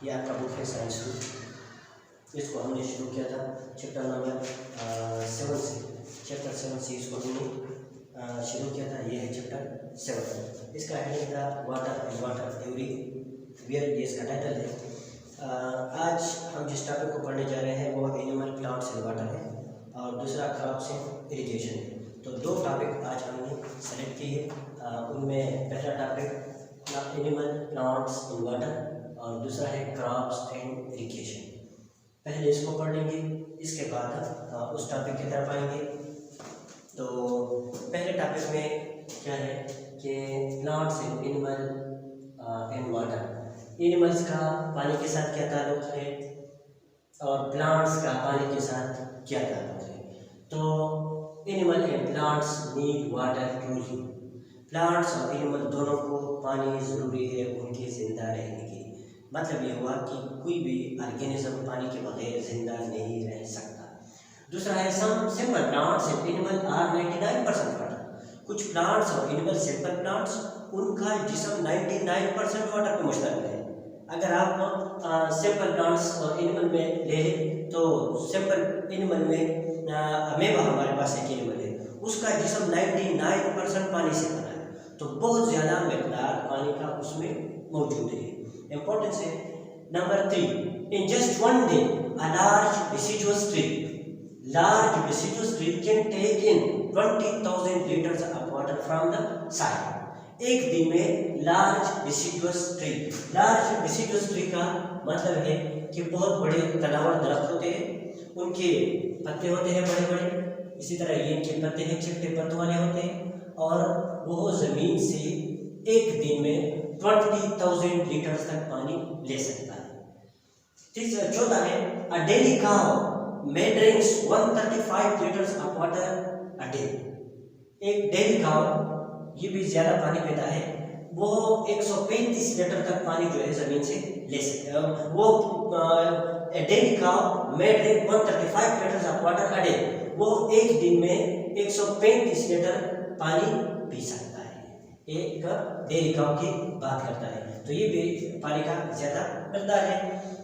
ये आपका बुक है साइंस टू। इसको हमने शुरू किया था चैप्टर नंबर 7 से, चैप्टर 7 से इसको हमने शुरू किया था। ये है चैप्टर 7। इसका हेडिंग था वाटर एंड वाटर एवरीवेयर, ये इसका टाइटल है। आज हम जिस टॉपिक को पढ़ने जा रहे हैं वो एनिमल, प्लांट्स एंड वाटर है, और दूसरा क्रॉप्स एंड इरिगेशन है। तो दो टॉपिक आज हमने सेलेक्ट किए। उनमें पहला topic animal, plants and water, और दूसरा है क्रॉप्स एंड इरिगेशन। पहले इसको पढ़ लेंगे, इसके बाद उस टॉपिक की तरफ आएंगे। तो पहले टॉपिक में क्या है कि plants and animal and water. Animals का पानी के साथ क्या ताल्लुक है और प्लांट्स का पानी के साथ क्या ताल्लुक है। तो animal and plants need water to live. Plants और एनिमल दोनों को पानी ज़रूरी है उनके ज़िंदा रहने के। मतलब ये हुआ कि कोई भी ऑर्गेनिज्म पानी के बगैर जिंदा नहीं रह सकता। दूसरा है some simple plants and animal are 99% water. कुछ प्लांट्स और एनिमल, सिंपल प्लांट्स, उनका जिस्म 99% वाटर पर मुश्तमिल है। अगर आप सिंपल प्लांट्स और एनिमल में ले लें तो सिंपल एनिमल में अमेबा हमारे पास एक एनिमल है, उसका जिस्म 99% पानी से बना है, तो बहुत ज़्यादा मकदार पानी का उसमें मौजूद है। Importance है number 3, in just one day a large deciduous tree can take in 20,000 liters of water from the soil। एक दिन में लार्ज डिसिडुअस ट्री का मतलब है कि बहुत बड़े तनावर दरख्त होते हैं, उनके पत्ते होते हैं बड़े बड़े, इसी तरह ये इनके पत्ते हैं छोटे पत्तों वाले होते हैं, और वो ज़मीन से एक दिन में 20,000 लीटर तक पानी ले सकता है। चौथा है अ daily cow may drinks 135 liters of water a day। एक डेली काउ, ये भी ज़्यादा पानी पीता है, वो 135 लीटर तक पानी जो है ज़मीन से ले सकता है। वो daily cow may drink 135 liters of water a day, वो एक दिन में 135 लीटर पानी पी सकता है। एक डेली काउ की बात करता है, तो ये भी पानी का ज़्यादा मकदार है।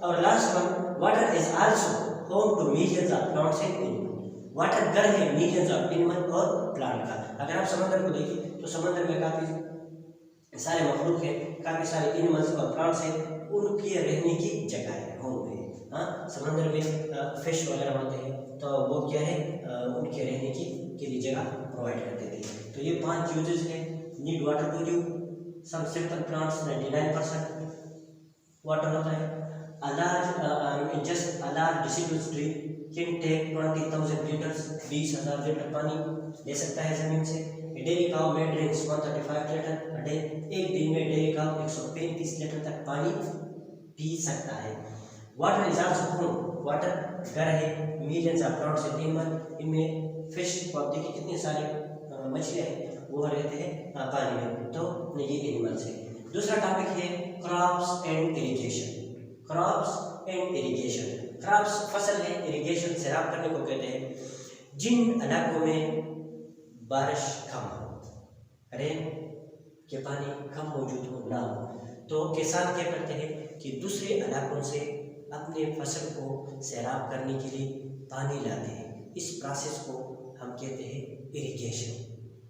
और last one, water is also home to millions of plants and animal. Water घर है मिलियंस ऑफ एनिमल और प्लांट का। अगर आप समंदर को देखिए तो समंदर में काफ़ी सारे मखलूक है, काफ़ी सारे एनिमल्स और प्लांट्स हैं, उनकी रहने की जगह है, होम है। हाँ, समंदर में फिश वगैरह होते हैं, तो वो क्या है उनके रहने की के लिए जगह प्रोवाइड कर देते हैं। तो ये 5 यूजेस हैं। Need water to live, some simple plants 99% water होता है। A large deciduous tree can take 20,000 liters, 20,000 litre पानी ले सकता है जमीन से। डेली काउ में ड्रिंक्स 135 लीटर अ डे, एक दिन में डेली काउ 135 लीटर तक पानी पी सकता है। Water is also home, water घर है millions of plants and animal. इनमें फिश को आप देखिए कितने सारे मछलियाँ हैं वो रहते हैं पानी में, तो ये एनिमल्स है। दूसरा टॉपिक है crops and irrigation. Crops and irrigation, crops फसल है, इरिगेशन सैराब करने को कहते हैं। जिन इलाकों में बारिश कम हो, रेन के पानी कम मौजूद हो ना हो, तो किसान क्या करते हैं कि दूसरे इलाकों से अपने फसल को सैराब करने के लिए पानी लाते हैं। इस प्रोसेस को हम कहते हैं इरिगेशन।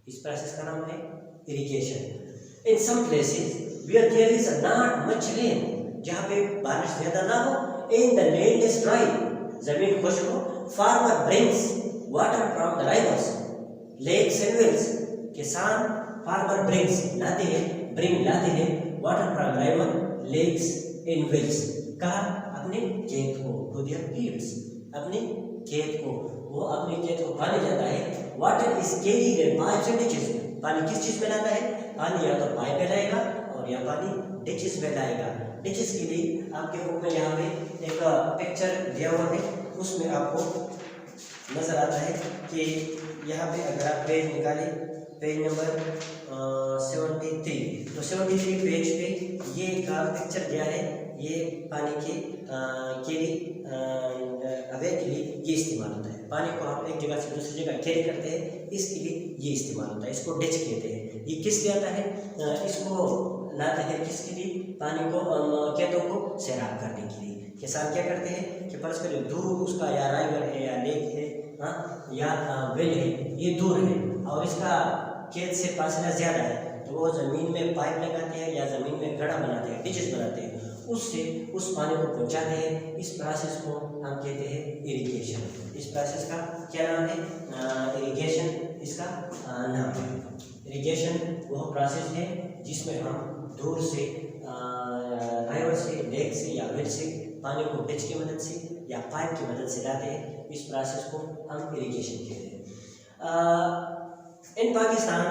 इस प्रोसेस का नाम है irrigation. In some places where there is not much rain, जहाँ पे बारिश ज़्यादा ना हो, in the land is dry, जमीन खुश्क हो, farmer brings water from the rivers, lakes and wells. किसान फार्मर ब्रिंग्स लाते हैं water from river, lakes and wells का अपने खेत को, टू देयर फील्ड्स, अपने खेत को, वो अपने खेत को पानी जाता है। Water is carried in pipes and ditches. पानी किस चीज़ में लाता है? पानी या तो पाइप में लाएगा और या पानी डिचेस में लाएगा। डिचेस के लिए आपके बुक में यहाँ पे एक पिक्चर दिया हुआ है, उसमें आपको नज़र आता है कि यहाँ पे अगर आप पेज निकालें, पेज नंबर 73, तो 73 पेज पे ये का पिक्चर दिया है। ये पानी के लिए अवे के लिए ये इस्तेमाल होता है। पानी को आप एक जगह से दूसरी जगह कैरी करते हैं, इसके लिए ये इस्तेमाल होता है। इसको डिच कहते हैं। ये किस लिए आता है? इसको लाते हैं किसके लिए? पानी को खेतों को सैराब करने के लिए। किसान क्या करते हैं कि फर्ज करें दूर उसका या राइवर है या लेक है, हाँ, या वेल है, ये दूर है और इसका खेत से फासला ज़्यादा है, तो वो ज़मीन में पाइप लगाते हैं या ज़मीन में गड्ढा बनाते हैं, डिचेस बनाते हैं, उससे उस पानी को पहुंचाते हैं। इस प्रोसेस को हम कहते हैं इरिगेशन। इस प्रोसेस का क्या नाम है? इरिगेशन इसका नाम है। इरिगेशन वह प्रोसेस है जिसमें हम दूर से राइवर से, लेक से या वेल से पानी को डिच की मदद से या पाइप की मदद से लाते हैं। इस प्रोसेस को हम इरिगेशन कहते हैं। इन पाकिस्तान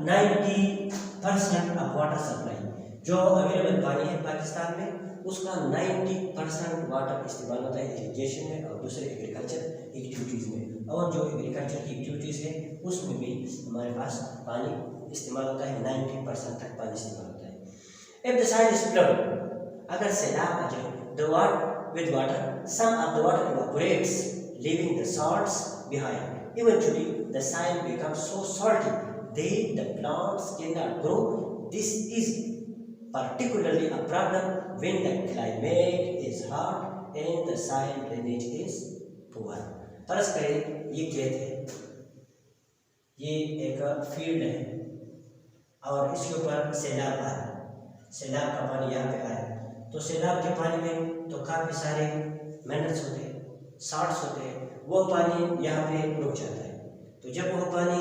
90% ऑफ वाटर सप्लाई जो अवेलेबल पानी है पाकिस्तान में, उसका 90% वाटर इस्तेमाल होता है इरिगेशन में और दूसरे एग्रीकल्चर एक्टिविटीज़ में। और जो एग्रीकल्चर की एक्टिविटीज़ है उसमें भी हमारे पास पानी इस्तेमाल होता है, 90% तक पानी इस्तेमाल होता है। If the soil is flood, अगर सैलाब आ जाए, the water some of the water evaporates leaving the salts behind. Eventually, the soil becomes so salty that the plants cannot grow. This is particularly a problem when the climate is hot and the soil drainage is poor. फर्ज करें ये खेत है, ये एक field है और इसके ऊपर सैलाब आया, सैलाब का पानी यहाँ पे आया, तो सैलाब के पानी में तो काफ़ी सारे मिनरल्स होते हैं, साल्ट्स होते हैं, वो पानी यहाँ पे रुक जाता है। तो जब वो पानी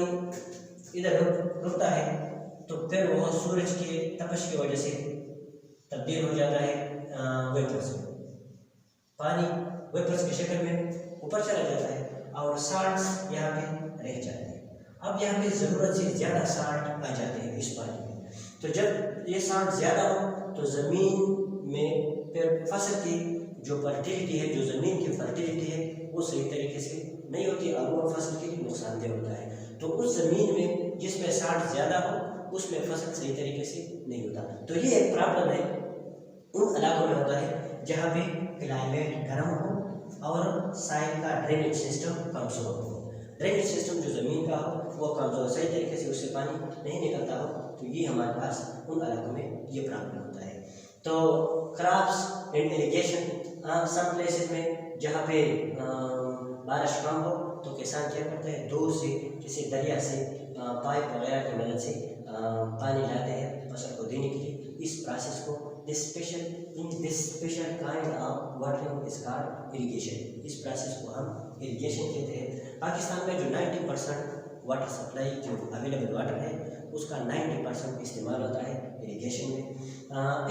इधर रुकता है तो फिर वो सूरज के तपश की वजह से तब्दील हो जाता है वेपर्स में। पानी वेपर्स की शक्ल में ऊपर चला जाता है और साल्ट्स यहाँ पे रह जाते हैं। अब यहाँ पे ज़रूरत से ज़्यादा साल्ट आ जाते हैं इस पानी में, तो जब ये साल्ट ज़्यादा हो तो ज़मीन में फिर फसल की जो फर्टिलिटी है, जो ज़मीन की फर्टिलिटी है, वो सही तरीके से नहीं होती और वो फसल के लिए नुकसानदेह होता है। तो उस ज़मीन में जिसमें साल्ट ज़्यादा हो उसमें फसल सही तरीके से नहीं होता। तो ये एक प्रॉब्लम है उन इलाकों में होता है जहाँ पे क्लाइमेट गर्म हो और साइल का ड्रेनेज सिस्टम कमज़ोर हो। ड्रेनेज सिस्टम जो ज़मीन का हो वो कमज़ोर, सही तरीके से उससे पानी नहीं निकलता हो, तो ये हमारे पास उन इलाकों में ये प्रॉब्लम होता है। तो crops and irrigation, some places में जहाँ पे बारिश कम हो तो किसान क्या करते हैं, दूर से किसी दरिया से पाइप वगैरह की मदद से पानी लाते हैं फसल को देने के लिए। इस प्रोसेस को this special kind of watering is called irrigation. इस प्रोसेस को हम इरिगेशन कहते हैं। पाकिस्तान में जो 90% वाटर सप्लाई जो अवेलेबल वाटर है उसका 90% इस्तेमाल होता है इरिगेशन में।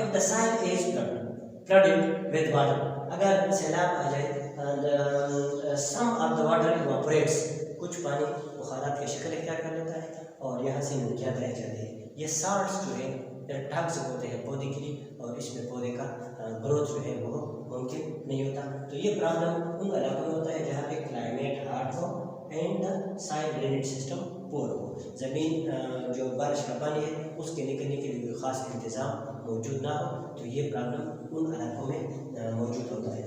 If the soil is flooded with water, अगर सैलाब आ जाए, some of the water evaporates, कुछ पानी बुखारात की शक्ल इख्तियार कर लेता है और यहाँ से नमकियात रह जाते हैं। ये साल्ट्स जो है टॉक्सिक होते हैं पौधे के लिए और इसमें पौधे का ग्रोथ जो है वो मुमकिन नहीं होता। तो ये प्रॉब्लम उन इलाकों में होता है जहाँ पे क्लाइमेट हॉट हो and the soil drainage system poor हो। ज़मीन जो बारिश का पानी है उसके निकलने के लिए कोई ख़ास इंतज़ाम मौजूद ना हो, तो ये प्रॉब्लम उन इलाकों में मौजूद होता है।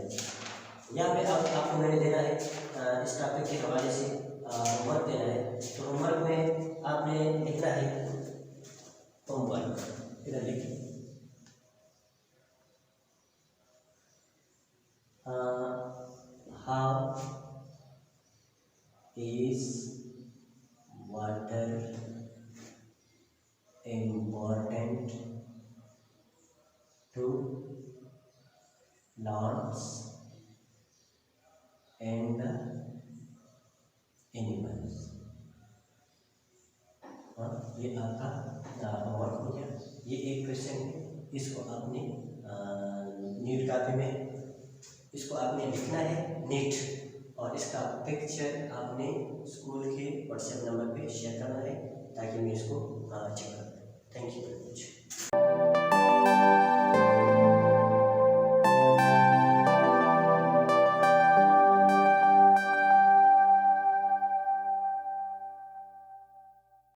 यहाँ पे अब आपको मैंने देना है इस टॉपिक के हवाले से होमवर्क देना है। तो होमवर्क में आपने लिखना है होमवर्क, इधर लिखिए how is water important to plants and animals. ये आपका होमवर्क हो गया। ये एक क्वेश्चन है, इसको आपने नीट कॉपी में इसको आपने लिखना है नीट, और इसका पिक्चर आपने स्कूल के व्हाट्सएप नंबर पे शेयर करना है ताकि मैं इसको चेक